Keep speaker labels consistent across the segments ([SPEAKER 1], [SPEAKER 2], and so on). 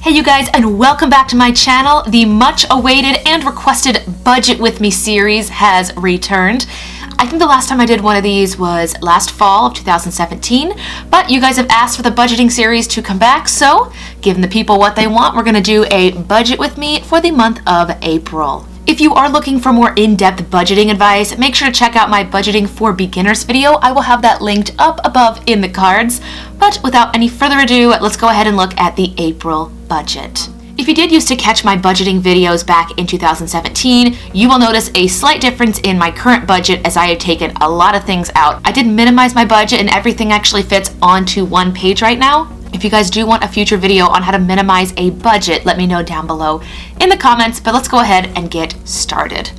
[SPEAKER 1] Hey you guys, and welcome back to my channel. The much awaited and requested Budget With Me series has returned. I think the last time I did one of these was last fall of 2017, but you guys have asked for the budgeting series to come back, so giving the people what they want, we're gonna do a Budget With Me for the month of April. If you are looking for more in-depth budgeting advice, make sure to check out my Budgeting for Beginners video. I will have that linked up above in the cards. But without any further ado, let's go ahead and look at the April budget. If you did used to catch my budgeting videos back in 2017, you will notice a slight difference in my current budget as I have taken a lot of things out. I did minimize my budget and everything actually fits onto one page right now. If you guys do want a future video on how to minimize a budget, let me know down below in the comments, but let's go ahead and get started.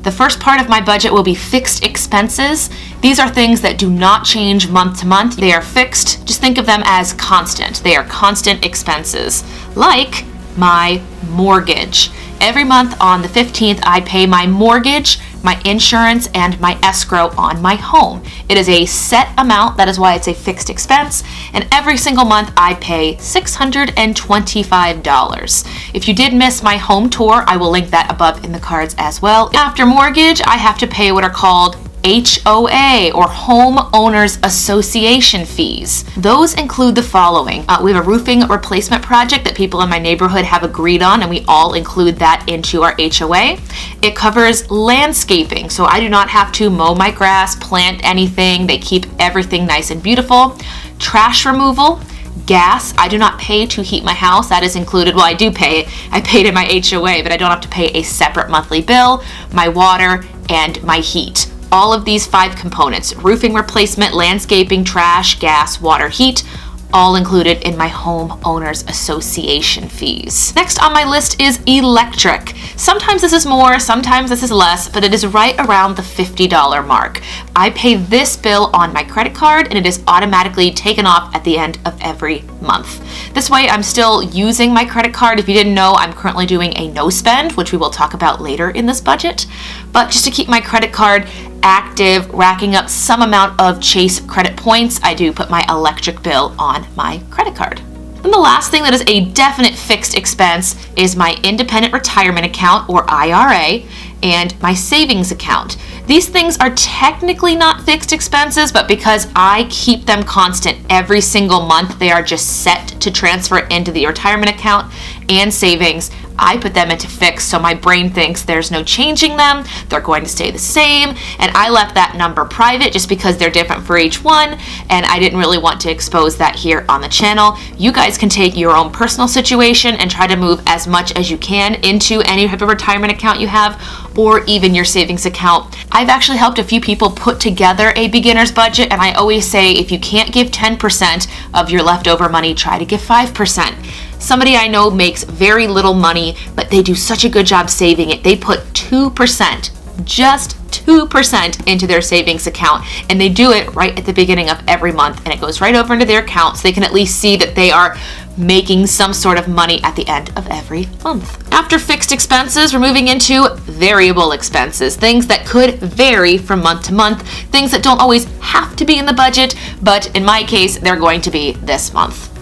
[SPEAKER 1] The first part of my budget will be fixed expenses. These are things that do not change month to month. They are fixed. Just think of them as constant. They are constant expenses, like my mortgage. Every month on the 15th, I pay my mortgage, my insurance, and my escrow on my home. It is a set amount, that is why it's a fixed expense, and every single month I pay $625. If you did miss my home tour, I will link that above in the cards as well. After mortgage, I have to pay what are called HOA, or Home Owners Association fees. Those include the following. We have a roofing replacement project that people in my neighborhood have agreed on, and we all include that into our HOA. It covers landscaping, so I do not have to mow my grass, plant anything. They keep everything nice and beautiful. Trash removal. Gas, I do not pay to heat my house. That is included. Well, I do pay it. I paid in my HOA, but I don't have to pay a separate monthly bill. My water and my heat. All of these 5 components, roofing replacement, landscaping, trash, gas, water, heat, all included in my Home Owners Association fees. Next on my list is electric. Sometimes this is more, sometimes this is less, but it is right around the $50 mark. I pay this bill on my credit card, and it is automatically taken off at the end of every month. This way, I'm still using my credit card. If you didn't know, I'm currently doing a no spend, which we will talk about later in this budget. But just to keep my credit card active, racking up some amount of Chase credit points, I do put my electric bill on my credit card. And the last thing that is a definite fixed expense is my independent retirement account, or IRA, and my savings account. These things are technically not fixed expenses, but because I keep them constant every single month, they are just set to transfer into the retirement account and savings. I put them into fixed, so my brain thinks there's no changing them, they're going to stay the same, and I left that number private just because they're different for each one, and I didn't really want to expose that here on the channel. You guys can take your own personal situation and try to move as much as you can into any type of retirement account you have, or even your savings account. I've actually helped a few people put together a beginner's budget, and I always say if you can't give 10% of your leftover money, try to give 5%. Somebody I know makes very little money, but they do such a good job saving it. They put 2%, just 2% into their savings account, and they do it right at the beginning of every month, and it goes right over into their account so they can at least see that they are making some sort of money at the end of every month. After fixed expenses, we're moving into variable expenses, things that could vary from month to month, things that don't always have to be in the budget, but in my case, they're going to be this month.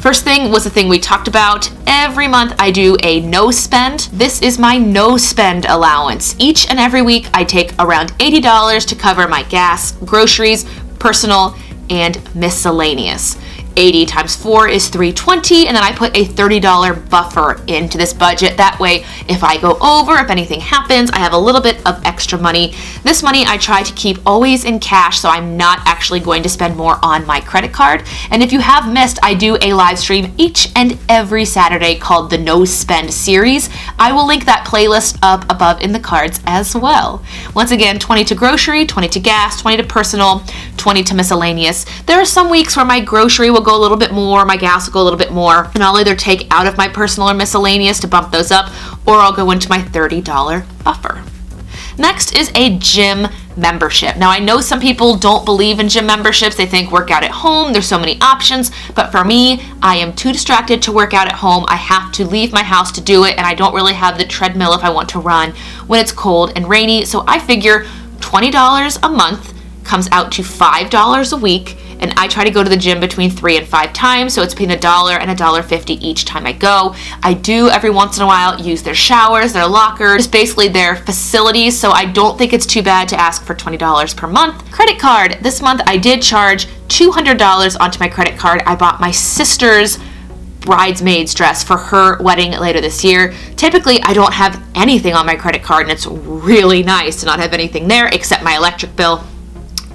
[SPEAKER 1] First thing was the thing we talked about. Every month I do a no spend. This is my no spend allowance. Each and every week I take around $80 to cover my gas, groceries, personal, and miscellaneous. 80 times 4 is $320, and then I put a $30 buffer into this budget. That way, if I go over, if anything happens, I have a little bit of extra money. This money I try to keep always in cash, so I'm not actually going to spend more on my credit card. And if you have missed, I do a live stream each and every Saturday called the No Spend Series. I will link that playlist up above in the cards as well. Once again, 20 to grocery, 20 to gas, 20 to personal, 20 to miscellaneous. There are some weeks where my grocery will go a little bit more, my gas will go a little bit more, and I'll either take out of my personal or miscellaneous to bump those up, or I'll go into my $30 buffer. Next is a gym membership. Now I know some people don't believe in gym memberships. They think work out at home, there's so many options, but for me, I am too distracted to work out at home. I have to leave my house to do it, and I don't really have the treadmill if I want to run when it's cold and rainy, so I figure $20 a month comes out to $5 a week, and I try to go to the gym between 3 and 5 times, so it's between $1 and $1.50 each time I go. I do every once in a while use their showers, their lockers, just basically their facilities, so I don't think it's too bad to ask for $20 per month. Credit card. This month I did charge $200 onto my credit card. I bought my sister's bridesmaid's dress for her wedding later this year. Typically, I don't have anything on my credit card, and it's really nice to not have anything there except my electric bill.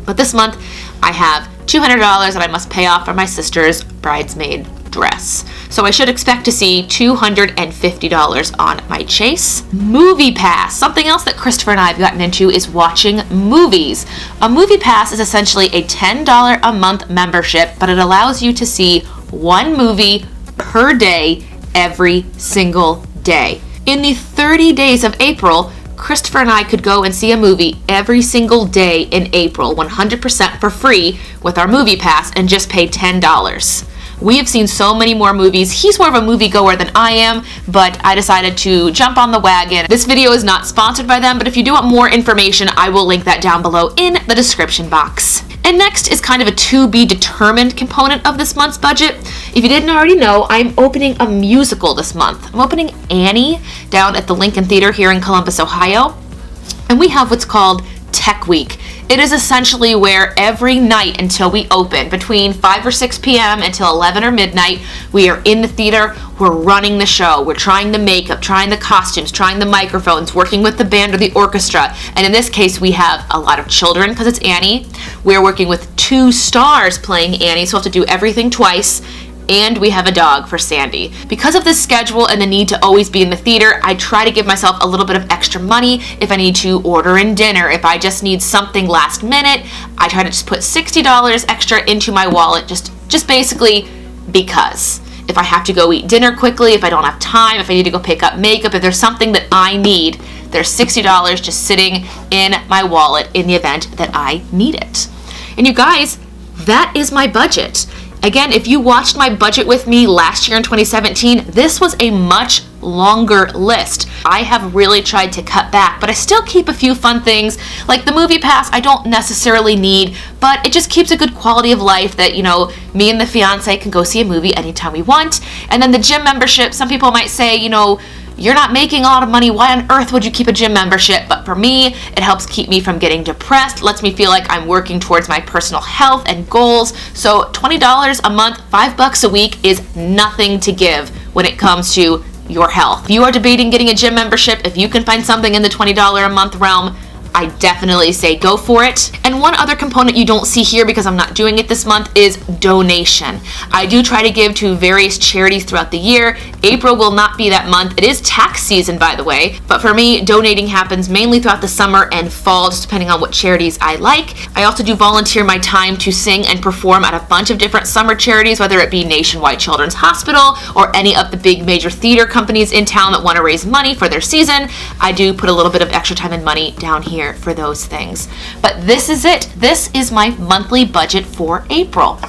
[SPEAKER 1] But this month, I have $200 that I must pay off for my sister's bridesmaid dress. So I should expect to see $250 on my Chase. Movie Pass. Something else that Christopher and I have gotten into is watching movies. A Movie Pass is essentially a $10 a month membership, but it allows you to see one movie per day every single day. In the 30 days of April, Christopher and I could go and see a movie every single day in April, 100% for free with our Movie Pass, and just pay $10. We have seen so many more movies. He's more of a moviegoer than I am, but I decided to jump on the wagon. This video is not sponsored by them, but if you do want more information, I will link that down below in the description box. And next is kind of a to be determined component of this month's budget. If you didn't already know, I'm opening a musical this month. I'm opening Annie down at the Lincoln Theater here in Columbus, Ohio. And we have what's called Tech Week. It is essentially where every night until we open, between 5 or 6 p.m. until 11 or midnight, we are in the theater, we're running the show, we're trying the makeup, trying the costumes, trying the microphones, working with the band or the orchestra. And in this case, we have a lot of children because it's Annie. We're working with 2 stars playing Annie, so we'll have to do everything twice. And we have a dog for Sandy. Because of this schedule and the need to always be in the theater, I try to give myself a little bit of extra money if I need to order in dinner. If I just need something last minute, I try to just put $60 extra into my wallet, just basically because. If I have to go eat dinner quickly, if I don't have time, if I need to go pick up makeup, if there's something that I need, there's $60 just sitting in my wallet in the event that I need it. And you guys, that is my budget. Again, if you watched my budget with me last year in 2017, this was a much longer list. I have really tried to cut back, but I still keep a few fun things, like the Movie Pass I don't necessarily need, but it just keeps a good quality of life that, me and the fiance can go see a movie anytime we want. And then the gym membership, some people might say, you're not making a lot of money, why on earth would you keep a gym membership? But for me, it helps keep me from getting depressed, lets me feel like I'm working towards my personal health and goals. So $20 a month, $5 a week is nothing to give when it comes to your health. If you are debating getting a gym membership, if you can find something in the $20 a month realm, I definitely say go for it. And one other component you don't see here because I'm not doing it this month is donation. I do try to give to various charities throughout the year. April will not be that month. It is tax season, by the way, but for me, donating happens mainly throughout the summer and fall, just depending on what charities I like. I also do volunteer my time to sing and perform at a bunch of different summer charities, whether it be Nationwide Children's Hospital or any of the big major theater companies in town that want to raise money for their season. I do put a little bit of extra time and money down here for those things. But this is it. This is my monthly budget for April.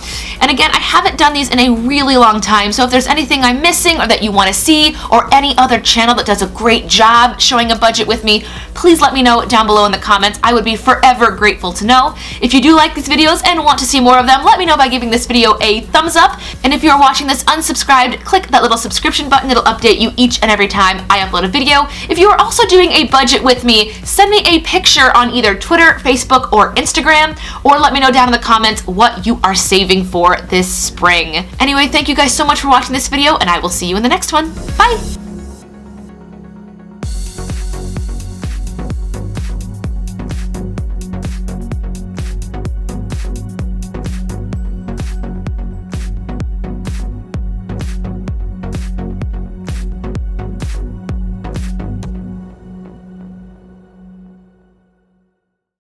[SPEAKER 1] And again, I haven't done these in a really long time, so if there's anything I'm missing or that you want to see, or any other channel that does a great job showing a budget with me, please let me know down below in the comments. I would be forever grateful to know. If you do like these videos and want to see more of them, let me know by giving this video a thumbs up. And if you're watching this unsubscribed, click that little subscription button. It'll update you each and every time I upload a video. If you are also doing a budget with me, send me a picture on either Twitter, Facebook, or Instagram, or let me know down in the comments what you are saving for this spring. Anyway, thank you guys so much for watching this video, and I will see you in the next one. Bye!